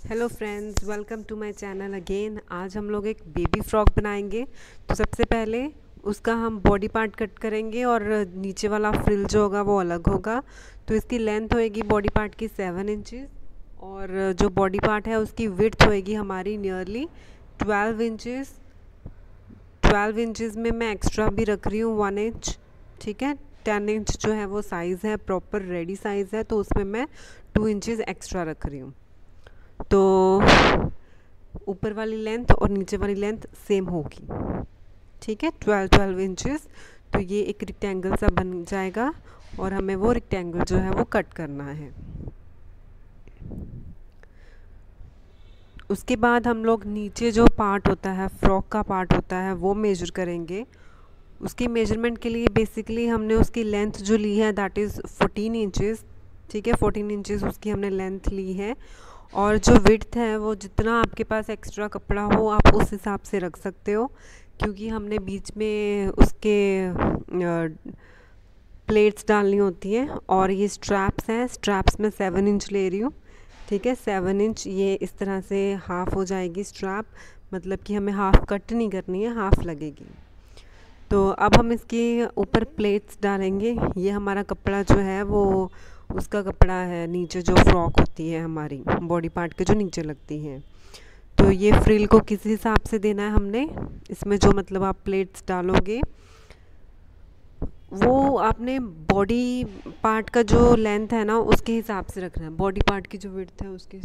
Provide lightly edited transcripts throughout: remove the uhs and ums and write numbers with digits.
Hello friends, welcome to my channel again. आज हम लोग एक बेबी फ्रॉक बनाएंगे। तो सबसे पहले उसका हम बॉडी पार्ट कट करेंगे और नीचे वाला फ्रिल जो होगा वो अलग होगा। तो इसकी लेंथ होएगी बॉडी पार्ट की 7 इंचज़ और जो बॉडी पार्ट है उसकी विड्थ होएगी हमारी नियरली 12 इंचज़। 12 इंचज़ में मैं एक्स्ट्रा भी रख रही हूँ 1 इंच, ठीक है। 10 इंच जो है वो साइज़ है, प्रॉपर रेडी साइज़ है, तो उसमें मैं 2 इंचज़ एक्स्ट्रा रख रही हूँ। तो ऊपर वाली लेंथ और नीचे वाली लेंथ सेम होगी, ठीक है। 12 इंचज़। तो ये एक रेक्टेंगल सा बन जाएगा और हमें वो रेक्टेंगल जो है वो कट करना है। उसके बाद हम लोग नीचे जो पार्ट होता है, फ्रॉक का पार्ट होता है, वो मेजर करेंगे। उसकी मेजरमेंट के लिए बेसिकली हमने उसकी लेंथ जो ली है दैट इज़ 14 इंचज़, ठीक है। 14 इंचज़ उसकी हमने लेंथ ली है और जो विड्थ है वो जितना आपके पास एक्स्ट्रा कपड़ा हो आप उस हिसाब से रख सकते हो, क्योंकि हमने बीच में उसके प्लेट्स डालनी होती हैं। और ये स्ट्रैप्स हैं, स्ट्रैप्स में 7 इंच ले रही हूँ, ठीक है। 7 इंच ये इस तरह से हाफ़ हो जाएगी स्ट्रैप, मतलब कि हमें हाफ़ कट नहीं करनी है, हाफ़ लगेगी। तो अब हम इसके ऊपर प्लेट्स डालेंगे। ये हमारा कपड़ा जो है वो उसका कपड़ा है, नीचे जो फ्रॉक होती है हमारी बॉडी पार्ट के जो नीचे लगती हैं। तो ये फ्रिल को किस हिसाब से देना है हमने, इसमें जो मतलब आप प्लेट्स डालोगे वो आपने बॉडी पार्ट का जो लेंथ है ना उसके हिसाब से रखना है। बॉडी पार्ट की जो विड्थ है उसके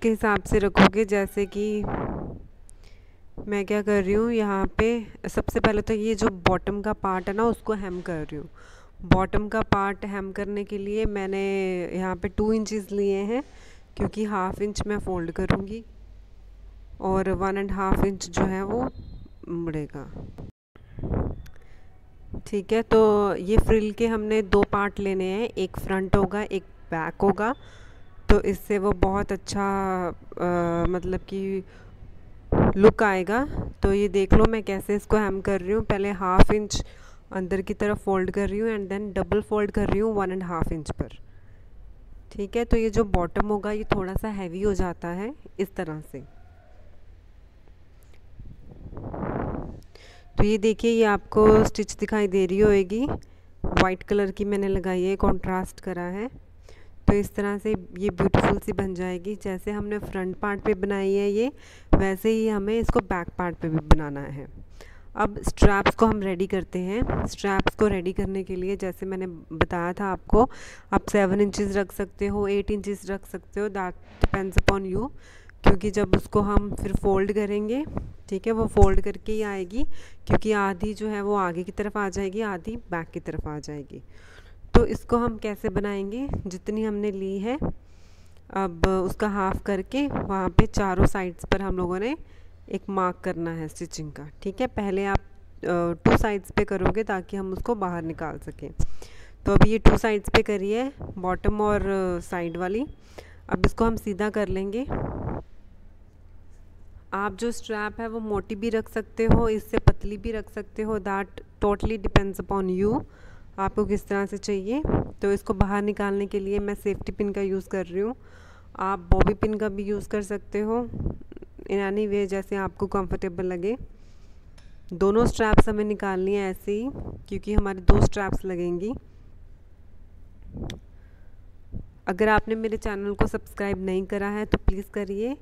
हिसाब से रखोगे। जैसे कि मैं क्या कर रही हूँ यहाँ पे, सबसे पहले तो ये जो बॉटम का पार्ट है ना उसको हेम कर रही हूँ। बॉटम का पार्ट हेम करने के लिए मैंने यहाँ पे 2 इंचज़ लिए हैं, क्योंकि हाफ़ इंच मैं फ़ोल्ड करूँगी और 1.5 इंच जो है वो मुड़ेगा, ठीक है। तो ये फ्रिल के हमने 2 पार्ट लेने हैं, एक फ्रंट होगा एक बैक होगा। तो इससे वो बहुत अच्छा मतलब कि लुक आएगा। तो ये देख लो मैं कैसे इसको हेम कर रही हूँ। पहले हाफ़ इंच अंदर की तरफ फोल्ड कर रही हूँ एंड देन डबल फोल्ड कर रही हूँ 1.5 इंच पर, ठीक है। तो ये जो बॉटम होगा ये थोड़ा सा हैवी हो जाता है इस तरह से। तो ये देखिए, ये आपको स्टिच दिखाई दे रही होएगी, वाइट कलर की मैंने लगाई है, कॉन्ट्रास्ट करा है। तो इस तरह से ये ब्यूटीफुल सी बन जाएगी। जैसे हमने फ्रंट पार्ट पे बनाई है ये, वैसे ही हमें इसको बैक पार्ट पे भी बनाना है। अब स्ट्रैप्स को हम रेडी करते हैं। स्ट्रैप्स को रेडी करने के लिए जैसे मैंने बताया था आपको, आप 7 इंचज़ रख सकते हो, 8 इंचज़ रख सकते हो, दैट डिपेंड्स अपॉन यू। क्योंकि जब उसको हम फिर फोल्ड करेंगे, ठीक है, वो फोल्ड करके ही आएगी, क्योंकि आधी जो है वो आगे की तरफ आ जाएगी, आधी बैक की तरफ आ जाएगी। तो इसको हम कैसे बनाएंगे, जितनी हमने ली है अब उसका हाफ़ करके वहाँ पे चारों साइड्स पर हम लोगों ने एक मार्क करना है स्टिचिंग का, ठीक है। पहले आप 2 साइड्स पे करोगे ताकि हम उसको बाहर निकाल सकें। तो अभी ये 2 साइड्स पे करिए, बॉटम और साइड वाली। अब इसको हम सीधा कर लेंगे। आप जो स्ट्रैप है वो मोटी भी रख सकते हो, इससे पतली भी रख सकते हो, that totally depends upon you, आपको किस तरह से चाहिए। तो इसको बाहर निकालने के लिए मैं सेफ्टी पिन का यूज़ कर रही हूँ। आप बॉबी पिन का भी यूज़ कर सकते हो, इन एनी वे जैसे आपको कंफर्टेबल लगे। दोनों स्ट्रैप्स हमें निकालनी है ऐसे ही, क्योंकि हमारे 2 स्ट्रैप्स लगेंगी। अगर आपने मेरे चैनल को सब्सक्राइब नहीं करा है तो प्लीज़ करिए।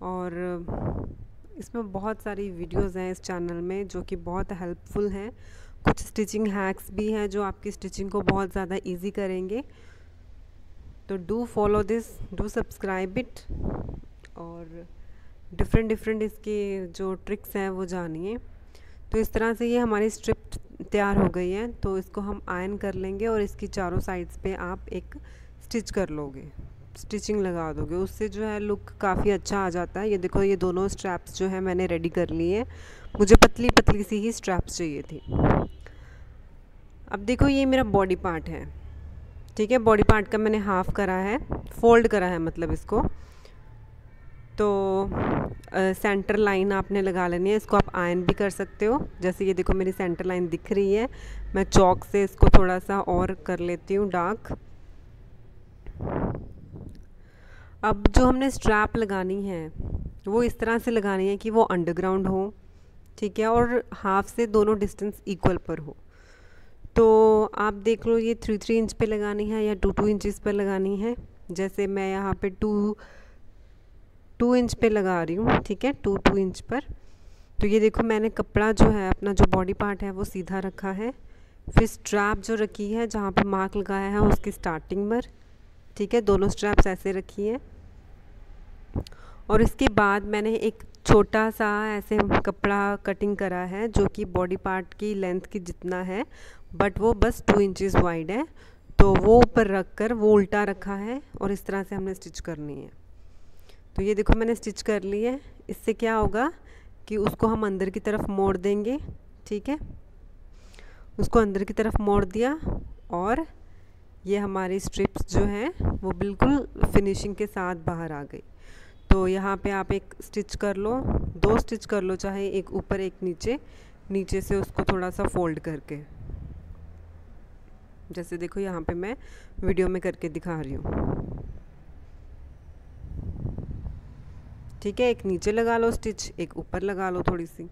और इसमें बहुत सारी वीडियोज़ हैं इस चैनल में जो कि बहुत हेल्पफुल हैं। कुछ स्टिचिंग हैक्स भी हैं जो आपकी स्टिचिंग को बहुत ज़्यादा इजी करेंगे। तो do follow this, do subscribe it, और डिफरेंट इसके जो ट्रिक्स हैं वो जानिए। तो इस तरह से ये हमारी स्ट्रिप तैयार हो गई है। तो इसको हम आयरन कर लेंगे और इसकी चारों साइड्स पे आप एक स्टिच कर लोगे, स्टिचिंग लगा दोगे, उससे जो है लुक काफ़ी अच्छा आ जाता है। ये देखो, ये दोनों स्ट्रैप्स जो है मैंने रेडी कर ली है। मुझे पतली पतली सी ही स्ट्रैप्स चाहिए थी। अब देखो, ये मेरा बॉडी पार्ट है, ठीक है। बॉडी पार्ट का मैंने हाफ़ करा है, फोल्ड करा है मतलब इसको। तो सेंटर लाइन आपने लगा लेनी है। इसको आप आयरन भी कर सकते हो। जैसे ये देखो मेरी सेंटर लाइन दिख रही है, मैं चॉक से इसको थोड़ा सा और कर लेती हूँ डार्क। अब जो हमने स्ट्रैप लगानी है वो इस तरह से लगानी है कि वो अंडरग्राउंड हो, ठीक है, और हाफ से दोनों डिस्टेंस इक्वल पर हो। तो आप देख लो ये 3 इंच पे लगानी है या 2 इंचज़ पर लगानी है। जैसे मैं यहाँ पे 2 इंच पे लगा रही हूँ, ठीक है, 2 इंच पर। तो ये देखो मैंने कपड़ा जो है अपना जो बॉडी पार्ट है वो सीधा रखा है, फिर स्ट्रैप जो रखी है जहाँ पे मार्क लगाया है उसकी स्टार्टिंग पर, ठीक है, दोनों स्ट्रैप्स ऐसे रखी हैं। और इसके बाद मैंने एक छोटा सा ऐसे कपड़ा कटिंग करा है जो कि बॉडी पार्ट की लेंथ की जितना है, बट वो बस 2 इंचज़ वाइड है। तो वो ऊपर रख कर वो उल्टा रखा है और इस तरह से हमने स्टिच करनी है। तो ये देखो मैंने स्टिच कर ली है। इससे क्या होगा कि उसको हम अंदर की तरफ मोड़ देंगे, ठीक है, उसको अंदर की तरफ मोड़ दिया और ये हमारी स्ट्रिप्स जो हैं वो बिल्कुल फिनिशिंग के साथ बाहर आ गई। तो यहाँ पे आप एक स्टिच कर लो, 2 स्टिच कर लो, चाहे एक ऊपर एक नीचे, नीचे से उसको थोड़ा सा फोल्ड करके, जैसे देखो यहाँ पे मैं वीडियो में करके दिखा रही हूँ, ठीक है। एक नीचे लगा लो स्टिच, एक ऊपर लगा लो थोड़ी सी।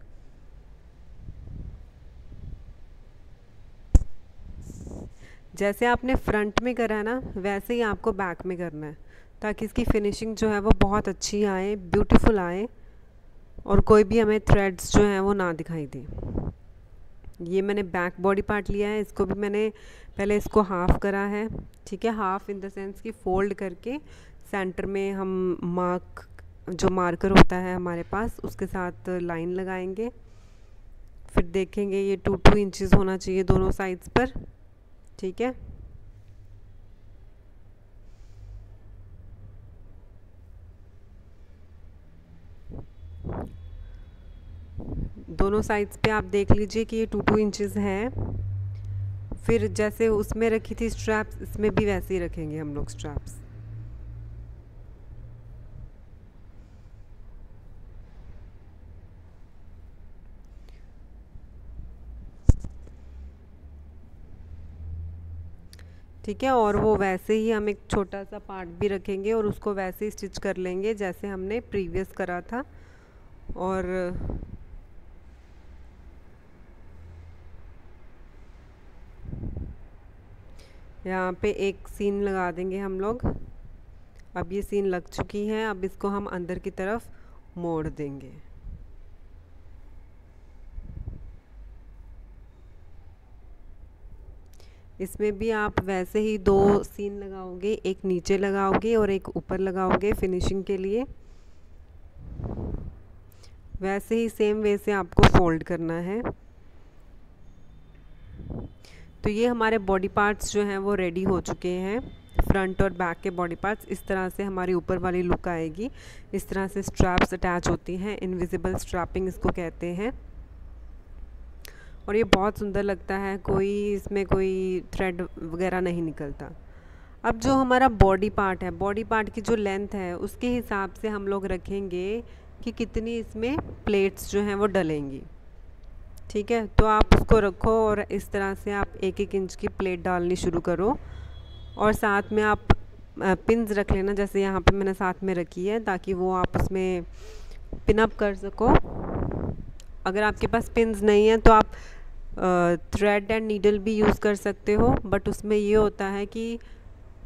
जैसे आपने फ्रंट में करा है ना, वैसे ही आपको बैक में करना है, ताकि इसकी फिनिशिंग जो है वो बहुत अच्छी आए, ब्यूटीफुल आए, और कोई भी हमें थ्रेड्स जो हैं वो ना दिखाई दे। ये मैंने बैक बॉडी पार्ट लिया है, इसको भी मैंने पहले इसको हाफ़ करा है, ठीक है, हाफ़ इन द सेंस कि फोल्ड करके सेंटर में हम जो मार्कर होता है हमारे पास उसके साथ लाइन लगाएंगे। फिर देखेंगे ये 2 इंचज़ होना चाहिए दोनों साइड्स पर, ठीक है। दोनों साइड्स पे आप देख लीजिए कि ये 2 इंचज़ है। फिर जैसे उसमें रखी थी स्ट्रैप्स, इसमें भी वैसे ही रखेंगे हम लोग स्ट्रैप्स। ठीक है, और वो वैसे ही हम एक छोटा सा पार्ट भी रखेंगे और उसको वैसे ही स्टिच कर लेंगे जैसे हमने प्रीवियस करा था। और यहाँ पे एक सीन लगा देंगे हम लोग। अब ये सीन लग चुकी है, अब इसको हम अंदर की तरफ मोड़ देंगे। इसमें भी आप वैसे ही 2 सीन लगाओगे, एक नीचे लगाओगे और एक ऊपर लगाओगे फिनिशिंग के लिए। वैसे ही सेम वे से आपको फोल्ड करना है। तो ये हमारे बॉडी पार्ट्स जो हैं वो रेडी हो चुके हैं। फ्रंट और बैक के बॉडी पार्ट्स इस तरह से हमारी ऊपर वाली लुक आएगी। इस तरह से स्ट्रैप्स अटैच होती हैं, इनविजिबल स्ट्रैपिंग इसको कहते हैं, और ये बहुत सुंदर लगता है, इसमें कोई थ्रेड वगैरह नहीं निकलता। अब जो हमारा बॉडी पार्ट है, बॉडी पार्ट की जो लेंथ है उसके हिसाब से हम लोग रखेंगे कि कितनी इसमें प्लेट्स जो हैं वो डलेंगी, ठीक है। तो आप उसको रखो और इस तरह से आप 1-1 इंच की प्लेट डालनी शुरू करो, और साथ में आप पिन्स रख लेना, जैसे यहाँ पे मैंने साथ में रखी है, ताकि वो आप उसमें पिन अप कर सको। अगर आपके पास पिन्स नहीं है तो आप थ्रेड एंड नीडल भी यूज़ कर सकते हो, बट उसमें ये होता है कि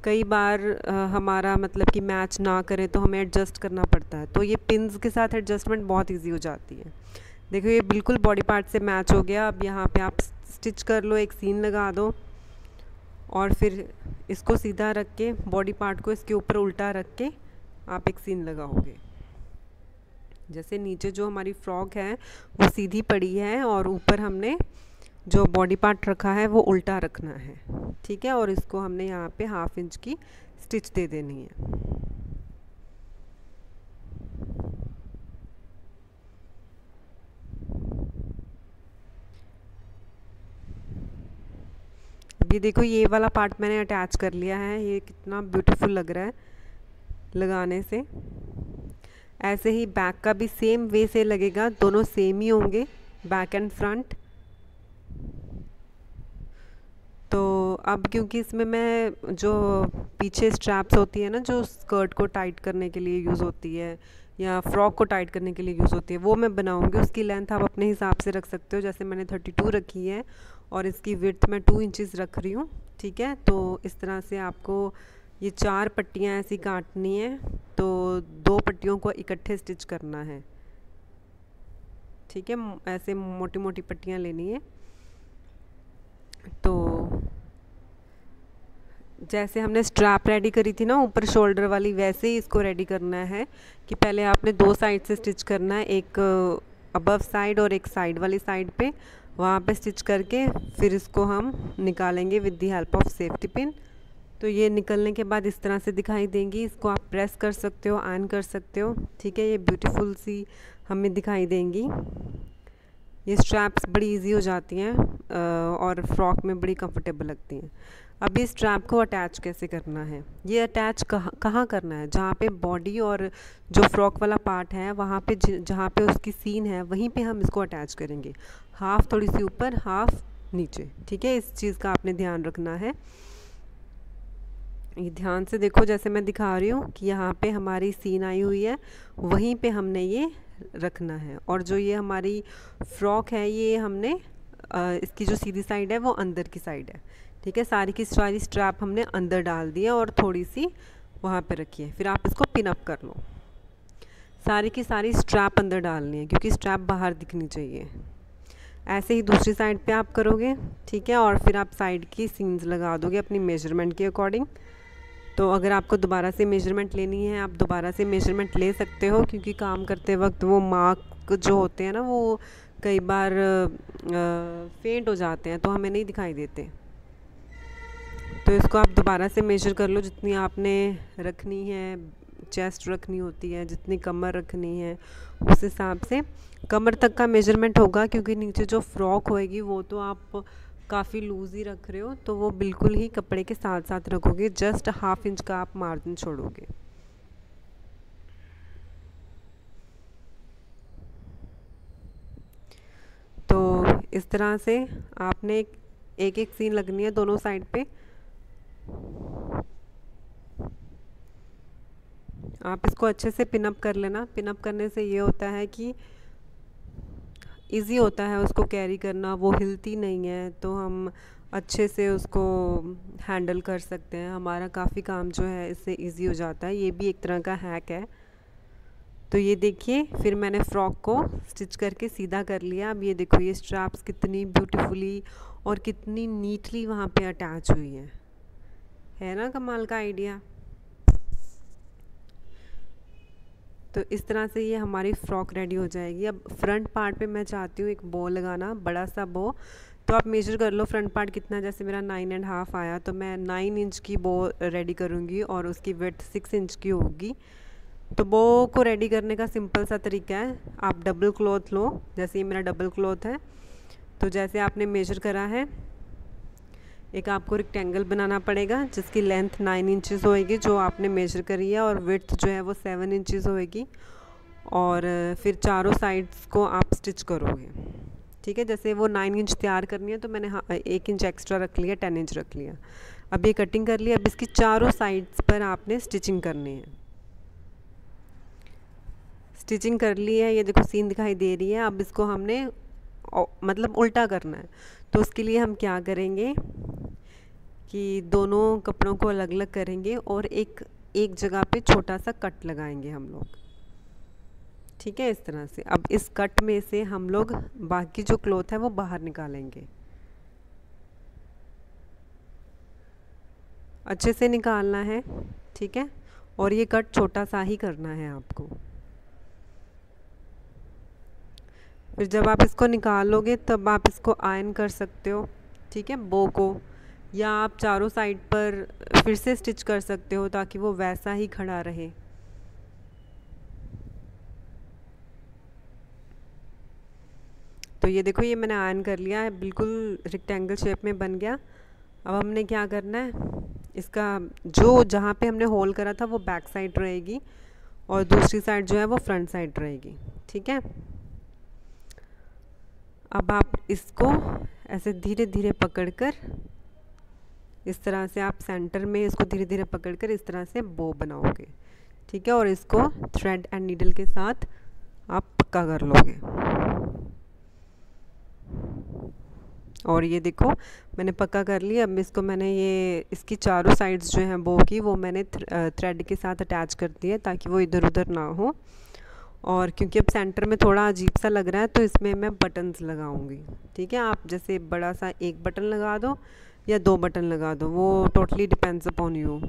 कई बार हमारा मतलब कि मैच ना करे तो हमें एडजस्ट करना पड़ता है। तो ये पिन्स के साथ एडजस्टमेंट बहुत इजी हो जाती है। देखो ये बिल्कुल बॉडी पार्ट से मैच हो गया। अब यहाँ पे आप स्टिच कर लो, एक सीन लगा दो और फिर इसको सीधा रख के बॉडी पार्ट को इसके ऊपर उल्टा रख के आप एक सीन लगाओगे। जैसे नीचे जो हमारी फ्रॉक है वो सीधी पड़ी है और ऊपर हमने जो बॉडी पार्ट रखा है वो उल्टा रखना है, ठीक है। और इसको हमने यहाँ पे 1/2 इंच की स्टिच दे देनी है। अभी देखो ये वाला पार्ट मैंने अटैच कर लिया है, ये कितना ब्यूटीफुल लग रहा है लगाने से। ऐसे ही बैक का भी सेम वे से लगेगा, दोनों सेम ही होंगे बैक एंड फ्रंट। तो अब क्योंकि इसमें मैं जो पीछे स्ट्रैप्स होती है ना, जो स्कर्ट को टाइट करने के लिए यूज़ होती है या फ्रॉक को टाइट करने के लिए यूज़ होती है, वो मैं बनाऊंगी। उसकी लेंथ आप अपने हिसाब से रख सकते हो। जैसे मैंने 32 रखी है और इसकी विड्थ मैं 2 इंचज़ रख रही हूँ। ठीक है, तो इस तरह से आपको ये 4 पट्टियाँ ऐसी काटनी है। तो 2 पट्टियों को इकट्ठे स्टिच करना है। ठीक है, ऐसे मोटी मोटी पट्टियाँ लेनी है। तो जैसे हमने स्ट्रैप रेडी करी थी ना ऊपर शोल्डर वाली, वैसे ही इसको रेडी करना है कि पहले आपने 2 साइड से स्टिच करना है, एक अबव साइड और एक साइड वाली साइड पे, वहाँ पे स्टिच करके फिर इसको हम निकालेंगे with the help of safety pin. तो ये निकलने के बाद इस तरह से दिखाई देंगी। इसको आप प्रेस कर सकते हो, आयरन कर सकते हो। ठीक है, ये ब्यूटीफुल सी हमें दिखाई देंगी। ये स्ट्रैप्स बड़ी इजी हो जाती हैं और फ्रॉक में बड़ी कंफर्टेबल लगती हैं। अब इस स्ट्रैप को अटैच कैसे करना है? ये अटैच कहाँ करना है? जहाँ पे बॉडी और जो फ्रॉक वाला पार्ट है वहाँ पे, जहाँ पे उसकी सीन है वहीं पे हम इसको अटैच करेंगे। हाफ थोड़ी सी ऊपर, हाफ नीचे। ठीक है, इस चीज़ का आपने ध्यान रखना है। ये ध्यान से देखो, जैसे मैं दिखा रही हूँ कि यहाँ पे हमारी सीन आई हुई है, वहीं पे हमने ये रखना है। और जो ये हमारी फ्रॉक है, ये हमने इसकी जो सीधी साइड है वो अंदर की साइड है। ठीक है, सारी की सारी स्ट्रैप हमने अंदर डाल दी है और थोड़ी सी वहाँ पे रखी है। फिर आप इसको पिन अप कर लो। सारी की सारी स्ट्रैप अंदर डालनी है क्योंकि स्ट्रैप बाहर दिखनी चाहिए। ऐसे ही दूसरी साइड पे आप करोगे। ठीक है, और फिर आप साइड की सीन्स लगा दोगे अपनी मेजरमेंट के अकॉर्डिंग। तो अगर आपको दोबारा से मेजरमेंट लेनी है, आप दोबारा से मेजरमेंट ले सकते हो, क्योंकि काम करते वक्त वो मार्क जो होते हैं ना, वो कई बार फेंट हो जाते हैं तो हमें नहीं दिखाई देते। तो इसको आप दोबारा से मेजर कर लो, जितनी आपने रखनी है, चेस्ट रखनी होती है, जितनी कमर रखनी है, उस हिसाब से कमर तक का मेजरमेंट होगा। क्योंकि नीचे जो फ्रॉक होएगी वो तो आप काफ़ी लूज़ ही रख रहे हो, तो वो बिल्कुल ही कपड़े के साथ साथ रखोगे। जस्ट ½ इंच का आप मार्जिन छोड़ोगे। तो इस तरह से आपने एक एक सीन लगनी है दोनों साइड पे। आप इसको अच्छे से पिन अप कर लेना। पिन अप करने से ये होता है कि इजी होता है उसको कैरी करना, वो हिलती नहीं है, तो हम अच्छे से उसको हैंडल कर सकते हैं। हमारा काफ़ी काम जो है इससे इजी हो जाता है। ये भी एक तरह का हैक है। तो ये देखिए, फिर मैंने फ़्रॉक को स्टिच करके सीधा कर लिया। अब ये देखो, ये स्ट्रैप्स कितनी ब्यूटीफुली और कितनी नीटली वहाँ पे अटैच हुई है ना कमाल का आइडिया। तो इस तरह से ये हमारी फ़्रॉक रेडी हो जाएगी। अब फ्रंट पार्ट पे मैं चाहती हूँ एक बो लगाना, बड़ा सा बो। तो आप मेजर कर लो फ्रंट पार्ट कितना। जैसे मेरा 9.5 आया, तो मैं 9 इंच की बो रेडी करूँगी और उसकी विड्थ 6 इंच की होगी। तो बो को रेडी करने का सिंपल सा तरीका है, आप डबल क्लॉथ लो। जैसे ये मेरा डबल क्लॉथ है, तो जैसे आपने मेजर करा है, एक आपको रेक्टेंगल बनाना पड़ेगा जिसकी लेंथ 9 इंचज़ होएगी जो आपने मेजर करी है, और विड्थ जो है वो 7 इंचज़ होएगी। और फिर चारों साइड्स को आप स्टिच करोगे। ठीक है, जैसे वो 9 इंच तैयार करनी है तो मैंने 1 इंच एक्स्ट्रा रख लिया, 10 इंच रख लिया। अब ये कटिंग कर लिया। अब इसकी चारों साइड्स पर आपने स्टिचिंग करनी है। स्टिचिंग कर ली है, ये देखो सीन दिखाई दे रही है। अब इसको हमने मतलब उल्टा करना है। तो उसके लिए हम क्या करेंगे कि दोनों कपड़ों को अलग अलग करेंगे और एक जगह पे छोटा सा कट लगाएंगे हम लोग। ठीक है, इस तरह से। अब इस कट में से हम लोग बाकी जो क्लॉथ है वो बाहर निकालेंगे। अच्छे से निकालना है। ठीक है, और ये कट छोटा सा ही करना है आपको। फिर जब आप इसको निकालोगे तब आप इसको आयरन कर सकते हो। ठीक है, बो को, या आप चारों साइड पर फिर से स्टिच कर सकते हो ताकि वो वैसा ही खड़ा रहे। तो ये देखो, ये मैंने आयरन कर लिया है, बिल्कुल रेक्टेंगल शेप में बन गया। अब हमने क्या करना है, इसका जो जहाँ पे हमने होल करा था वो बैक साइड रहेगी और दूसरी साइड जो है वो फ्रंट साइड रहेगी। ठीक है, अब आप इसको ऐसे धीरे धीरे पकड़कर इस तरह से आप सेंटर में इसको धीरे धीरे पकड़कर इस तरह से बो बनाओगे, ठीक है। और इसको थ्रेड एंड नीडल के साथ आप पक्का कर लोगे। और ये देखो मैंने पक्का कर लिया। अब इसको मैंने ये इसकी चारों साइड्स जो हैं बो की वो मैंने थ्रेड के साथ अटैच कर दिया ताकि वो इधर उधर ना हो। और क्योंकि अब सेंटर में थोड़ा अजीब सा लग रहा है तो इसमें मैं बटन्स लगाऊंगी, ठीक है। आप जैसे बड़ा सा एक बटन लगा दो या 2 बटन लगा दो, वो टोटली डिपेंड्स अपॉन यू।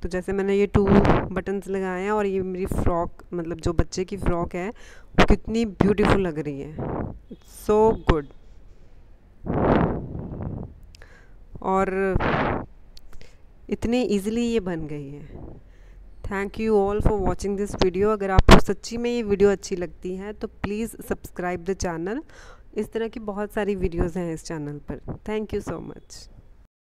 तो जैसे मैंने ये 2 बटन्स लगाए हैं और ये मेरी फ्रॉक मतलब जो बच्चे की फ़्रॉक है वो कितनी ब्यूटीफुल लग रही है, इट्स सो गुड। और इतने इजीली ये बन गई है। Thank you all for watching this video. अगर आपको सच्ची में ये वीडियो अच्छी लगती है तो प्लीज़ सब्सक्राइब द चैनल। इस तरह की बहुत सारी वीडियोज़ हैं इस चैनल पर। Thank you so much.